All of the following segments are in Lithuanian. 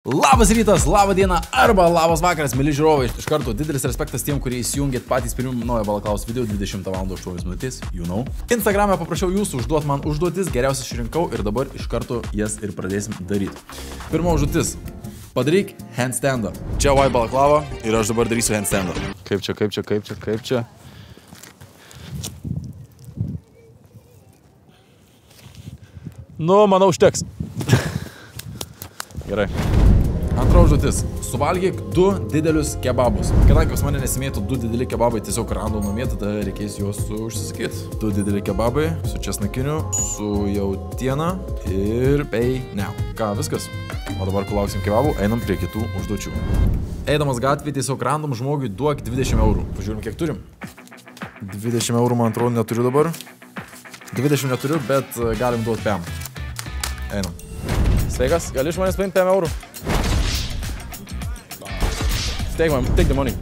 Labas rytas, laba diena arba labas vakaras, mėly žiūrovai. Iš karto didelis respektas tiem, kurie įsijungėt patys pirmų naują Balaklaus video 20 val. 8 minutės, you know. Instagram'e paprašiau jūsų užduot man užduotis, geriausias išrinkau ir dabar iš karto jas ir pradėsim daryti. Pirma užduotis. Padaryk handstandą. Čia Vai Balaklava ir aš dabar darysiu handstandą. Kaip čia. Nu, manau, užteks. Gerai. Antra užduotis. Suvalgyk 2 didelius kebabus. Kadangi pas mane nesimėtų 2 dideli kebabai tiesiog random namie, tada reikės juos užsisakyti. 2 dideli kebabai su česnakiniu, su jautiena ir peiniau. Ką, viskas? O dabar, kol lauksim kebabų, einam prie kitų užduočių. Eidamas gatvėje tiesiog random žmogui duok 20 eurų. Pažiūrim, kiek turim. 20 eurų, man atrodo, neturiu dabar. 20 neturiu, bet galim duoti PM. Einam. Sveikas, gali iš manęs paimti 5 eurų? Take the money.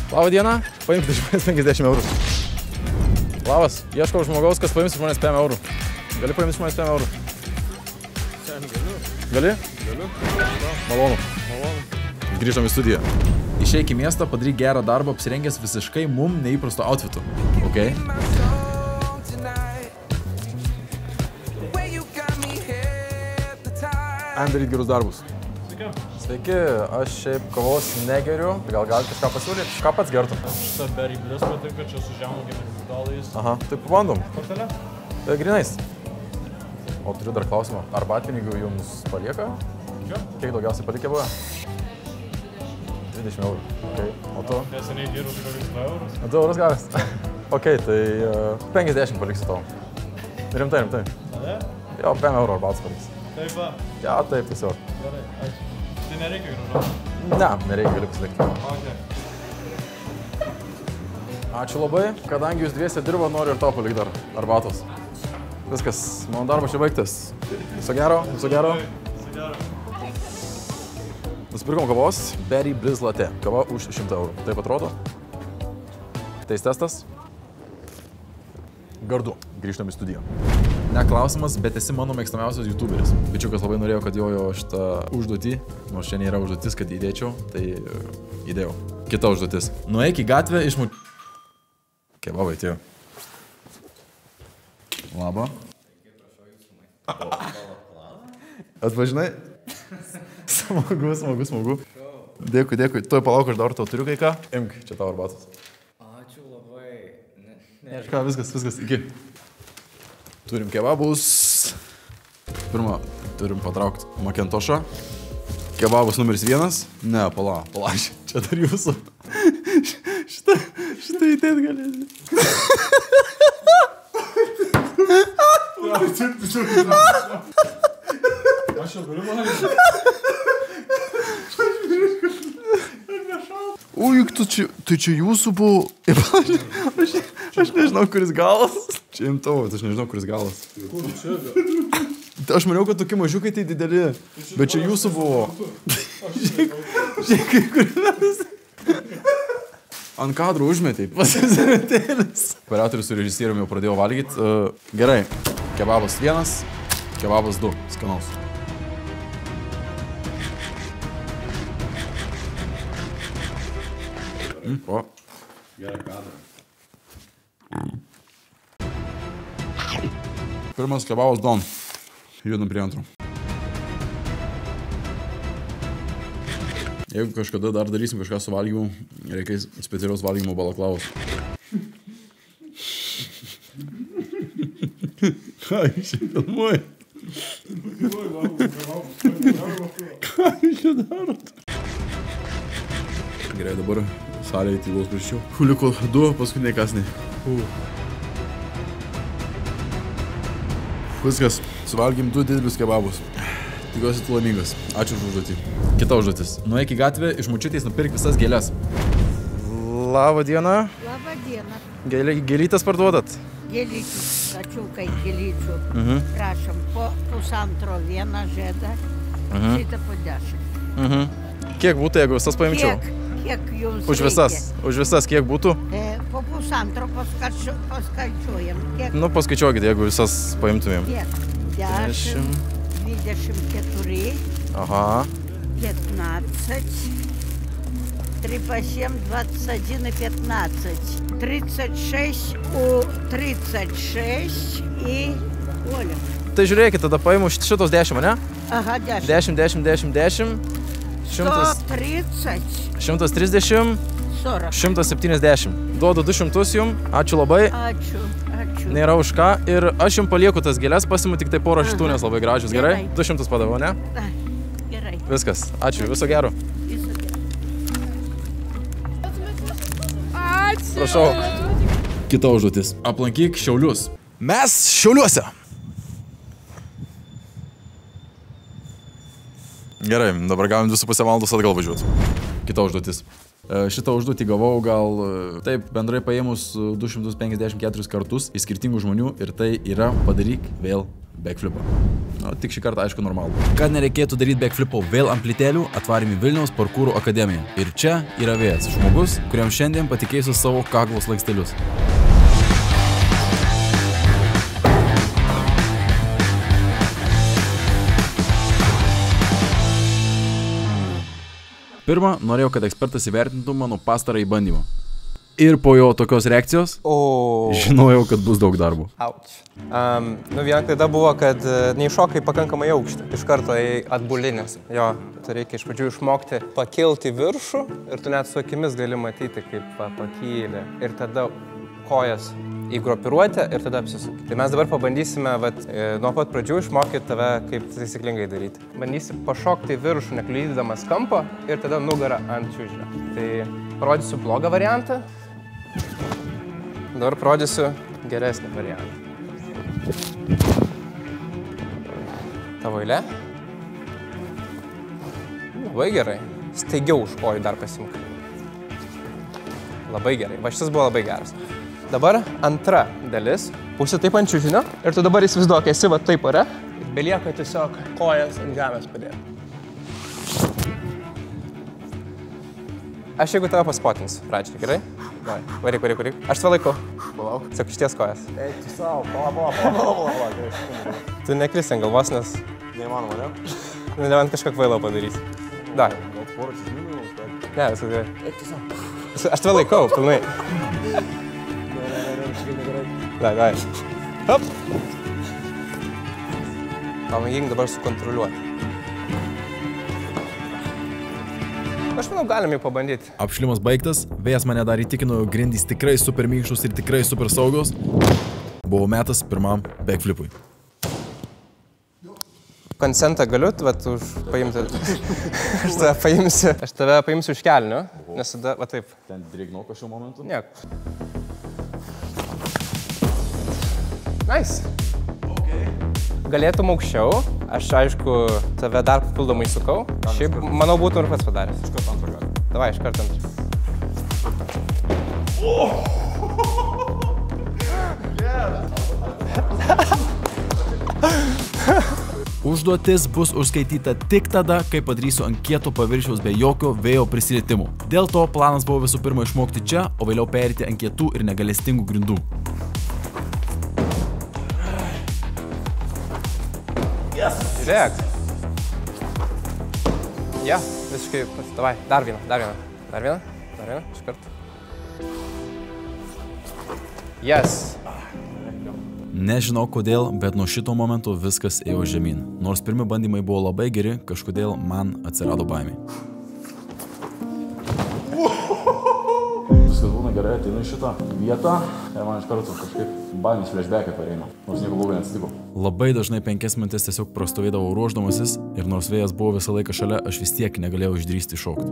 Labą dieną, paimkite iš manęs 50 eurų. Labas, ieškau žmogaus, kas paims iš manęs 5 eurų. Gali paimti iš manęs 5 eurų? Gali? Galiu. Malonu. Grįžtam į studiją. Išeik į miestą, padaryk gerą darbą, apsirengęs visiškai mum neįprasto outfitu. Ok? Daryt gerus darbus. Sveiki, aš šiaip kavos negeriu. Gal galite kažką pasiūlyti? Ką pats gertum? Šitą Berry Bliss patinka, čia su žemuogėm ir migdolais. Aha, tai pabandom. Kortelė? Grinais. O turiu dar klausimą. Arbatpinigių jums palieka? Čia? Kiek daugiausiai palikė buvo? 20 eurų. Okay. O tu? Neseniai dirbu, tai kokius 2 eurus. 2 eurus gavęs? Ok, tai 50 paliksiu tau. Rimtai. Ne? Jo, 5 eurų arbatas paliksiu. Taip, va. Ja, taip, tiesiog. Gerai, ačiū. Tai nereikia grįžti? Ne, nereikia, galiu pasilikti. Ok. Ačiū labai. Kadangi jūs dviese dirba, noriu ir tau palikti dar arbatos. Viskas, mano darbas čia baigtas. Viso gero. Viso gero. Nusipirkom kavos Berry Bliss latte. Kava už 100 eurų. Taip atrodo? Taste testas. Gardu. Grįžtam į studiją. Ne klausimas, bet esi mano mėgstamiausias youtuberis. Bičiukas labai norėjo, kad jojo šitą užduotį, nors čia nėra užduotis, kad įdėčiau, tai įdėjau. Kita užduotis. Nueik į gatvę Kebabai, tėjo. Labą. Atvažinai? Smagu. Dėkui. Tuoj palauk, aš dar tau turiu kai ką. Imk, čia tavo arbatos. Ačiū labai. Ką, viskas, iki. Turim kebabus. Pirmą, turim patraukti Macintoshą. Kebabus numeris 1. Ne, pala, čia dar jūsų. Šitą įdėt galėsi. Aš jau galiu valgyti. O, juk tai čia jūsų buvo. Aš nežinau, kuris galas. Čia imtavo, aš nežinau, kuris galas. Kur čia? Aš maniau, kad tokie mažiukai tai dideli. Bet čia jūsų buvo. Žiūrėk, kuris. Ant kadrų užmetei. Pasisimetėlis. Operatorius su režisieriumi jau pradėjo valgyti. Gerai. Kebabas 1, kebabas 2. Skanaus. O. Gerą kadrą. Pirmas kebabas don. Judam prie antro. Jeigu kažkada dar darysim kažką su valgymu, reikės specialios valgymo balaklavos. Ką jūs čia filmuoji? Ką jūs čia darot? Gerai, dabar salėje tylos prašiau. Liko 2 paskutiniai kasniai. Viskas, suvalgym 2 didelius kebabus. Tikiuosi tu laimingas. Ačiū už užduotį. Kita užduotis. Nueik į gatvę, iš močiutės nupirk visas gėles. Labą dieną. Labą dieną. Gėlytes parduodat? Gėlyčių, kačiukai gėlyčių. Prašom, po 1,5 vieną žiedą, šitą po 10. Kiek būtų, jeigu visas paimčiau? Kiek jums Už visas kiek būtų? Po 1,5 paskaičiuojam. Nu, paskaičiuokit, jeigu visas paimtumėm. Kiek? 10, 24, Ага. 15, 3 по 7, 21 и 15, 36, у 36 и Оля. Tai žiūrėkit, tada paimu šitos 10, ne? Ага, 10. 10, 10, 10, 10. 130, 130, 40. 170. Duodu 200 jum, ačiū labai, Ačiū, ačiū. nėra už ką. Ir aš jum palieku tas gėlės, pasimu tik tai porą šitų, nes labai gražius, gerai? Gerai. 200 padavau, ne? Ai, gerai. Viskas, ačiū, viso gero. Viso gero. Prašau. Kita užduotis. Aplankyk Šiaulius. Mes Šiauliuose. Gerai, dabar galim 2,5 valandos atgal važiuoti. Kita užduotis. Šitą užduotį gavau gal taip bendrai paėmus 254 kartus iš skirtingų žmonių ir tai yra padaryk vėl backflipą. Na, tik šį kartą aišku normalų. Kad nereikėtų daryti backflipo vėl ant plytelių, atvarėm į Vilniaus parkūrų akademiją. Ir čia yra vėjas, žmogus, kuriam šiandien patikėsiu savo kaklos lankstelius. Pirma, norėjau, kad ekspertas įvertintų mano pastarąjį bandymą. Ir po jo tokios reakcijos, žinojau, kad bus daug darbų. Auč. Viena klaida buvo, kad neiššokai pakankamai aukštį. Iš karto į atbulinės. Jo, tai reikia iš pradžių išmokti pakilti viršų ir tu net su akimis gali matyti, kaip pakylė. Ir tada kojas įgropiruoti ir tada apsisukti. Tai mes dabar pabandysime nuo pat pradžių išmokyti tave, kaip taisyklingai daryti. Bandysi pašokti į viršų, neklydydamas kampo ir tada nugarą ant čiužinio. Tai parodysiu blogą variantą. Dabar parodysiu geresnį variantą. Tavo eilė. Labai gerai. Staigiau už kojų dar pasimk. Labai gerai. Va šitas buvo labai geras. Dabar antra dalis. Pusė taip ant čiužinio. Ir tu dabar įsivaizduok, esi va taip ore. Ir belieka tiesiog kojas ant žemės padėti. Aš jeigu tave paspotinsiu pradžiai, gerai? Varyk. Aš tave laiku. Palauk. Sak išties kojas. Eik tu savo, pala. Tu nekrisi ant galvos, nes... Neįmanoma, ne? Nebent kažką kvailo padarysi. Dar. Gal porą čiūžinių? Ne, viskas gerai. Eik tu savo. Aš tave laikau, pilnai. Gerai. Hop. Pamėgink dabar sukontroliuoti. Aš manau, galim jį pabandyti. Apšilimas baigtas, vėjas mane dar įtikino, grindys tikrai super minkštus ir tikrai super saugios. Buvo metas pirmam backflipui. Konsentą galiu, paimti. Aš tave paimsiu iš kelnių, nes tada, va taip. Ten drėgnoka šiuo momentu? Niek. Nice. Galėtum aukščiau. Aš, aišku, tave dar papildomai sukau. Šiaip, manau, būtum ir pats padaręs. Iš karto antrą gali. Davai, iš karto antrą. Užduotis bus užskaityta tik tada, kai padarysiu ant kieto paviršiaus be jokio vėjo prisilietimų. Dėl to planas buvo visų pirma išmokti čia, o vėliau perėti ant kietų ir negalestingų grindų. Žiūrėk. Ja, visiškai pats. Davai, dar vieną. Iš karto. Yes. Nežinau kodėl, bet nuo šito momento viskas ėjo žemyn. Nors pirmi bandymai buvo labai geri, kažkodėl man atsirado baimė. Viskas būna gerai, ateinu į šitą vietą ir man iš karto kažkaip baimės flashbackai pareina, nors nieko blogo neatsitiko. Labai dažnai 5 minutės tiesiog prastovėdavau ruošdamasis ir nors vėjas buvo visą laiką šalia, aš vis tiek negalėjau išdrįsti šokti.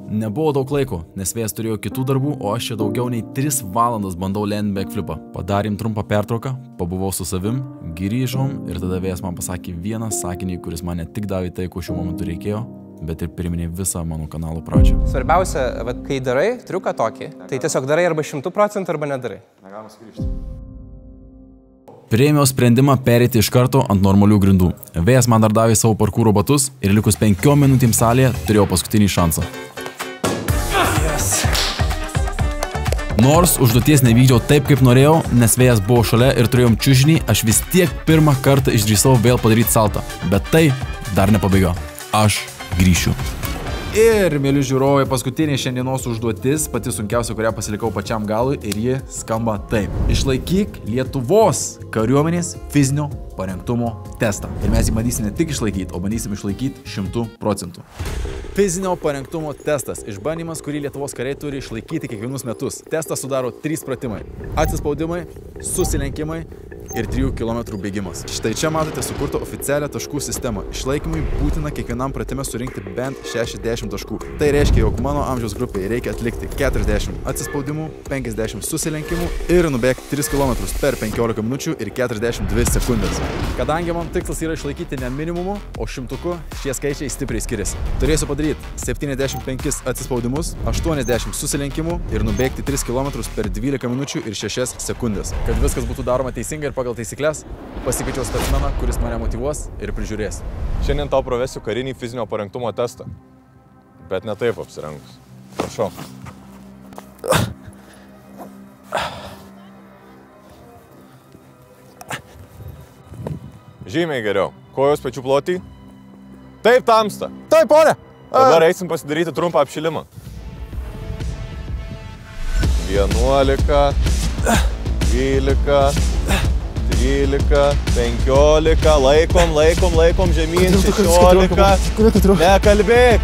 Nebuvo daug laiko, nes vėjas turėjo kitų darbų, o aš čia daugiau nei 3 valandas bandau lent backflipą. Padarėm trumpą pertrauką, pabuvau su savim, grįžom ir tada vėjas man pasakė vieną sakinį, kuris man ne tik davė tai, ko šiuo momentu reikėjo, bet ir priminė visą mano kanalo pradžią. Svarbiausia, kai darai triuką tokį, tai tiesiog darai arba 100% arba nedarai. Negalima sugrįžti. Priėmiau sprendimą perėti iš karto ant normalių grindų. Vėjas man dar davė savo parkūro batus ir likus 5 minutėms salėje turėjau paskutinį šansą. Nors užduoties nevykdžiau taip, kaip norėjau, nes vėjas buvo šalia ir turėjom čiužinį, aš vis tiek pirmą kartą išdrįsau vėl padaryti saltą. Bet tai dar ne pabaiga. Aš grįšiu. Ir, mėly žiūrovai, paskutinė šiandienos užduotis, pati sunkiausia, kurią pasilikau pačiam galui, ir ji skamba taip. Išlaikyk Lietuvos kariuomenės fizinio parengtumo testą. Ir mes jį bandysime ne tik išlaikyti, o bandysim išlaikyti 100%. Fizinio parengtumo testas. Išbandymas, kurį Lietuvos kariai turi išlaikyti kiekvienus metus. Testą sudaro 3 pratimai. Atsispaudimai, susilenkimai ir 3 km bėgimas. Štai čia matote sukurtą oficialią taškų sistemą. Išlaikymui būtina kiekvienam pratime surinkti bent 60 taškų. Tai reiškia, jog mano amžiaus grupiai reikia atlikti 40 atsispaudimų, 50 susilenkimų ir nubėgti 3 km per 15 minučių ir 42 sekundės. Kadangi man tikslas yra išlaikyti ne minimumu, o 100, šie skaičiai stipriai skiriasi. Turėsiu padaryti 75 atsispaudimus, 80 susilenkimų ir nubėgti 3 km per 12 minučių ir 6 sekundės. Kad viskas būtų daroma teisingai ir pagal taisyklės, pasikviečiau sportsmeną, kuris mane motyvuos ir prižiūrės. Šiandien tau pravesiu karinį fizinio parengtumo testą. Bet ne taip apsirengus. Prašau. Žymiai geriau. Kojos pečių plotį. Taip tamsta. Taip, ponė. Dabar eisim pasidaryti trumpą apšilimą. 11, 12, 13, 15, laikom žemyn, 16, nekalbėk.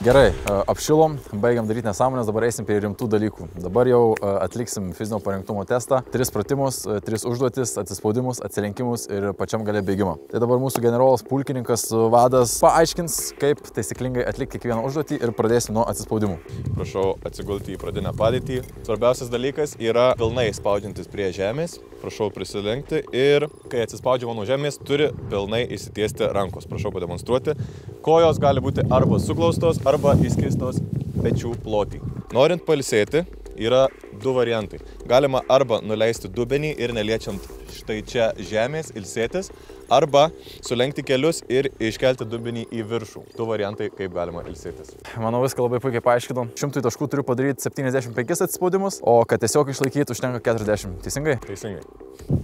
Gerai, apšilom, baigiam daryti nesąmonės, dabar eisim prie rimtų dalykų. Dabar jau atliksim fizinio parengtumo testą. 3 pratimus, 3 užduotis, atsispaudimus, atsilenkimus ir pačiam gale bėgimą. Tai dabar mūsų generolas pulkininkas vadas paaiškins, kaip taisyklingai atlikti kiekvieną užduotį ir pradėsim nuo atsispaudimų. Prašau atsigulti į pradinę padėtį. Svarbiausias dalykas yra pilnai spaudžiantis prie žemės. Prašau prisilenkti ir kai atsispaudžiama nuo žemės, turi pilnai įsitiesti rankos. Prašau pademonstruoti. Kojos gali būti arba suglaustos, arba įskristos pečių plotį. Norint pailsėti, yra 2 variantai. Galima arba nuleisti dubenį ir neliečiant štai čia žemės ilsėtis, arba sulenkti kelius ir iškelti dubenį į viršų. 2 variantai, kaip galima ilsėtis. Manau, viską labai puikiai paaiškinom. 100 taškų turiu padaryti 75 atsispaudimus, o kad tiesiog išlaikyti užtenka 40. Teisingai? Teisingai.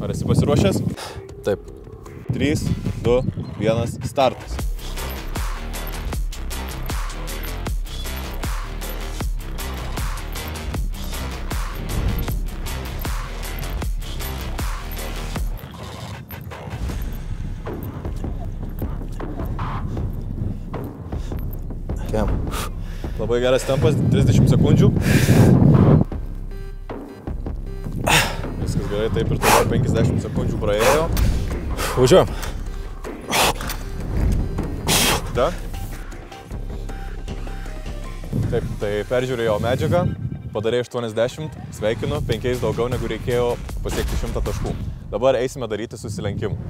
Ar esi pasiruošęs? Taip. 3, 2, 1, startas. Labai geras tempas, 30 sekundžių. Viskas gerai, taip ir toliau 50 sekundžių praėjo. Važiuojam. Da. Taip, tai peržiūrėjau medžiagą, padarė 80, sveikinu, 5 daugiau negu reikėjo pasiekti 100 taškų. Dabar eisime daryti susilenkimų.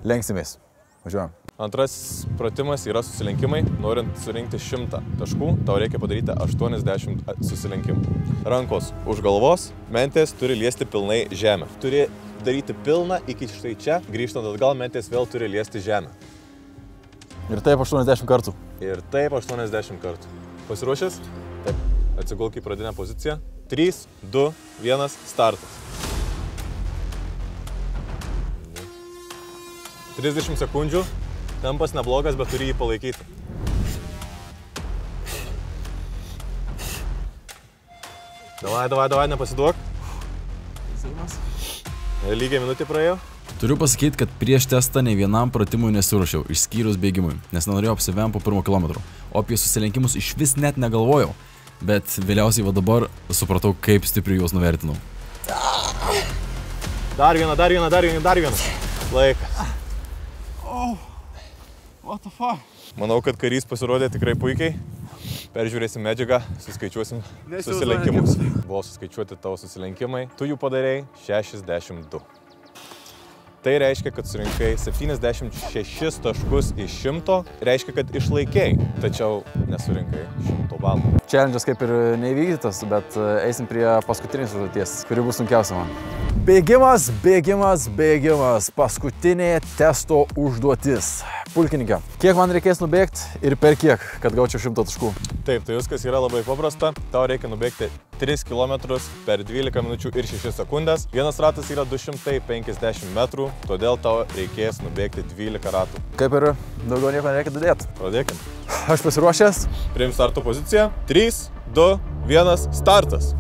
Lenksimės. Važiuojam. Antras pratimas yra susilenkimai. Norint surinkti 100 taškų, tau reikia padaryti 80 susilenkimų. Rankos už galvos, mentės turi liesti pilnai žemę. Turi daryti pilną iki štai čia, grįžtant atgal, mentės vėl turi liesti žemę. Ir taip 80 kartų. Ir taip 80 kartų. Pasiruošęs? Taip. Atsigulk į pradinę poziciją. 3, 2, 1, startas. 30 sekundžių. Tempas neblogas, bet turi jį palaikyti. Davai, nepasiduok. Lygiai minutė praėjo. Turiu pasakyti, kad prieš testą nei vienam pratimui nesiruošiau, išskyrus bėgimui, nes nenorėjau apsivem po 1 kilometro. O apie susilenkimus iš vis net negalvojau, bet vėliausiai va dabar supratau, kaip stipriai juos nuvertinau. Dar vieną. Laikas. What the fuck? Manau, kad karys pasirodė tikrai puikiai. Peržiūrėsim medžiagą, suskaičiuosim susilenkimus. Buvo suskaičiuoti tavo susilenkimai. Tu jų padarėjai 62. Tai reiškia, kad surinkai 76 taškus iš 100, reiškia, kad išlaikėjai, tačiau nesurinkai 100 balų. Challenge'as kaip ir neįvykdytas, bet eisim prie paskutinės užduoties, kuri bus sunkiausia man. Bėgimas, bėgimas, bėgimas. Paskutinė testo užduotis. Pulkininkė, kiek man reikės nubėgti ir per kiek, kad gaučiau 100 taškų? Taip, tai viskas yra labai paprasta. Tau reikia nubėgti 3 km per 12 minučių ir 6 sekundės. Vienas ratas yra 250 metrų, todėl tau reikės nubėgti 12 ratų. Kaip ir daugiau nieko nereikia didėti. Pradėkim. Aš pasiruošęs. Priim starto poziciją. 3, 2, 1, startas.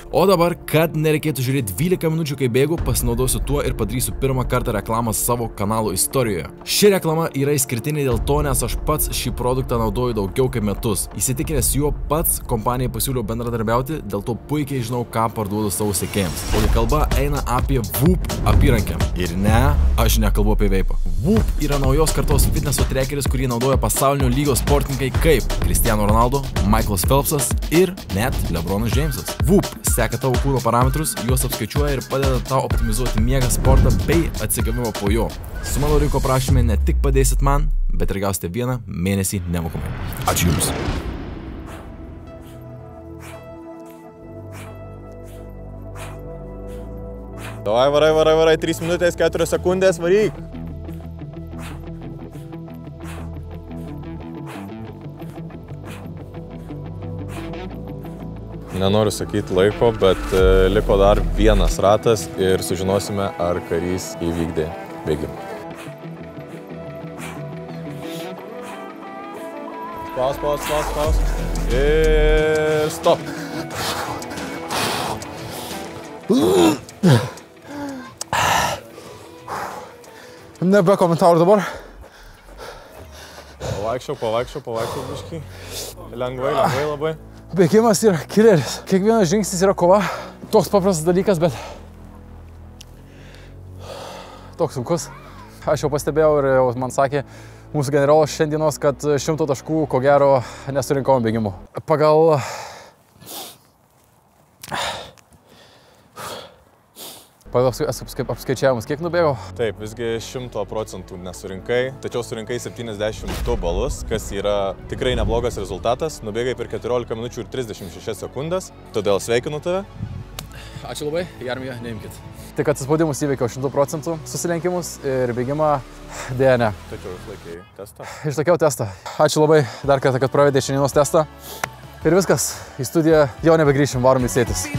O dabar, kad nereikėtų žiūrėti 12 minučių, kai bėgu, pasinaudosiu tuo ir padarysiu pirmą kartą reklamą savo kanalo istorijoje. Ši reklama yra išskirtinė dėl to, nes aš pats šį produktą naudoju daugiau kaip metus. Įsitikinęs juo pats kompanijai pasiūliau bendradarbiauti, dėl to puikiai žinau, ką parduodu savo sekėjams. O kalba eina apie Whoop apyrankę. Ir ne, aš nekalbu apie veipą. Whoop yra naujos kartos fitneso trekeris, kurį naudoja pasaulinio lygio sportininkai kaip Cristiano Ronaldo, Michaelas Phelpsas ir net LeBronas Jamesas. Whoop seka tavo kūno parametrus, juos apskaičiuoja ir padeda tau optimizuoti miegą, sportą bei atsigavimą po jo. Su mano linko prašyme ne tik padėsit man, bet ir gausite 1 mėnesį nemokamai. Ačiū Jums. Davai, varai, 3 minutės, 4 sekundės, varyk. Nenoriu sakyti laiko, bet liko dar vienas ratas ir sužinosime, ar karys įvykdė bėgimą. Paus. Ir stop. Nebe komentarų dabar. Pavaikščiau biškį. Lengvai labai. Bėgimas yra killeris. Kiekvienas žingsnis yra kova. Toks paprastas dalykas, bet toks sunkus. Aš jau pastebėjau ir man sakė mūsų generolas šiandienos, kad 100 taškų ko gero nesurinkome bėgimų. Pagal apskaičiavimus, kiek nubėgau? Taip, visgi 100% nesurinkai, tačiau surinkai 72 balus, kas yra tikrai neblogas rezultatas. Nubėgai per 14 minučių ir 36 sekundės, todėl sveikinu tave. Ačiū labai, Jarmija, neimkit. Tik atsispaudimus įveikiau 100%, susilenkimus ir bėgimą dėja ne. Tačiau išlaikėjai testą. Išlaikiau testą. Ačiū labai dar kartą, kad pravedė šiandienos testą. Ir viskas, į studiją jau nebegrįšim, varom ilsėtis.